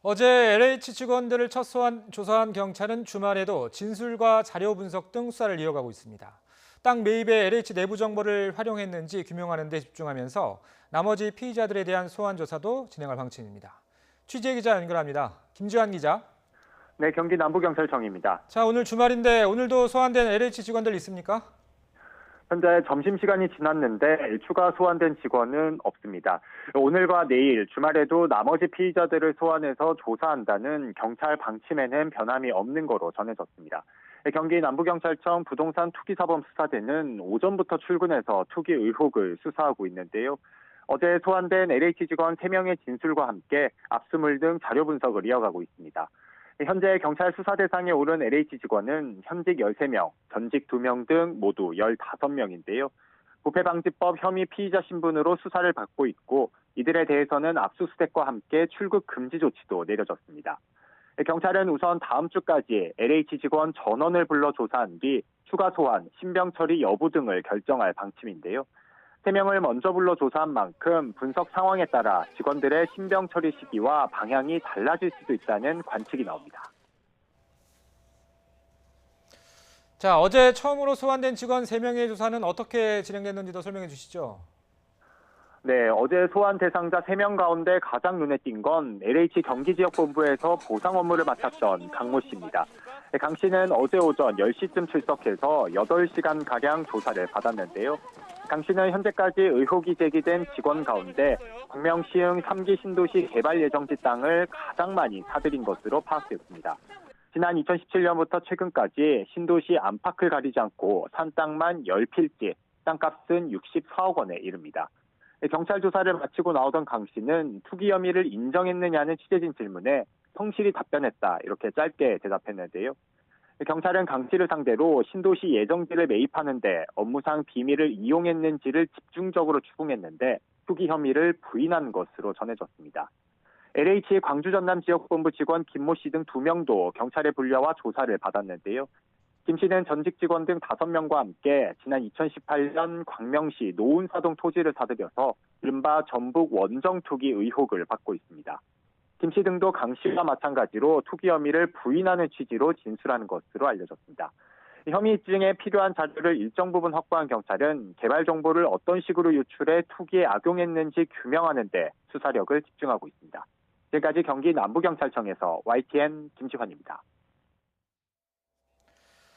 어제 LH 직원들을 첫 조사한 경찰은 주말에도 진술과 자료 분석 등 수사를 이어가고 있습니다. 땅 매입에 LH 내부 정보를 활용했는지 규명하는 데 집중하면서 나머지 피의자들에 대한 소환 조사도 진행할 방침입니다. 취재 기자 연결합니다. 김지환 기자. 네, 경기 남부경찰청입니다. 자, 오늘 주말인데 오늘도 소환된 LH 직원들 있습니까? 현재 점심시간이 지났는데 추가 소환된 직원은 없습니다. 오늘과 내일 주말에도 나머지 피의자들을 소환해서 조사한다는 경찰 방침에는 변함이 없는 거로 전해졌습니다. 경기 남부경찰청 부동산 투기사범수사대는 오전부터 출근해서 투기 의혹을 수사하고 있는데요. 어제 소환된 LH 직원 3명의 진술과 함께 압수물 등 자료 분석을 이어가고 있습니다. 현재 경찰 수사 대상에 오른 LH 직원은 현직 13명, 전직 2명 등 모두 15명인데요. 부패방지법 혐의 피의자 신분으로 수사를 받고 있고 이들에 대해서는 압수수색과 함께 출국 금지 조치도 내려졌습니다. 경찰은 우선 다음 주까지 LH 직원 전원을 불러 조사한 뒤 추가 소환, 신병 처리 여부 등을 결정할 방침인데요. 3명을 먼저 불러 조사한 만큼 분석 상황에 따라 직원들의 신병 처리 시기와 방향이 달라질 수도 있다는 관측이 나옵니다. 자, 어제 처음으로 소환된 직원 3명의 조사는 어떻게 진행됐는지도 설명해 주시죠. 네, 어제 소환 대상자 3명 가운데 가장 눈에 띈 건 LH 경기지역본부에서 보상 업무를 맡았던 강모 씨입니다. 강 씨는 어제 오전 10시쯤 출석해서 8시간가량 조사를 받았는데요. 강 씨는 현재까지 의혹이 제기된 직원 가운데 광명시흥 3기 신도시 개발 예정지 땅을 가장 많이 사들인 것으로 파악됐습니다. 지난 2017년부터 최근까지 신도시 안팎을 가리지 않고 산 땅만 10필지, 땅값은 64억 원에 이릅니다. 경찰 조사를 마치고 나오던 강 씨는 투기 혐의를 인정했느냐는 취재진 질문에 성실히 답변했다 이렇게 짧게 대답했는데요. 경찰은 강 씨를 상대로 신도시 예정지를 매입하는데 업무상 비밀을 이용했는지를 집중적으로 추궁했는데 투기 혐의를 부인한 것으로 전해졌습니다. LH 광주 전남 지역본부 직원 김모 씨 등 2명도 경찰에 불려와 조사를 받았는데요. 김 씨는 전직 직원 등 5명과 함께 지난 2018년 광명시 노은사동 토지를 사들여서 이른바 전북 원정 투기 의혹을 받고 있습니다. 김 씨 등도 강 씨와 마찬가지로 투기 혐의를 부인하는 취지로 진술하는 것으로 알려졌습니다. 혐의 입증에 필요한 자료를 일정 부분 확보한 경찰은 개발 정보를 어떤 식으로 유출해 투기에 악용했는지 규명하는 데 수사력을 집중하고 있습니다. 지금까지 경기 남부경찰청에서 YTN 김지환입니다.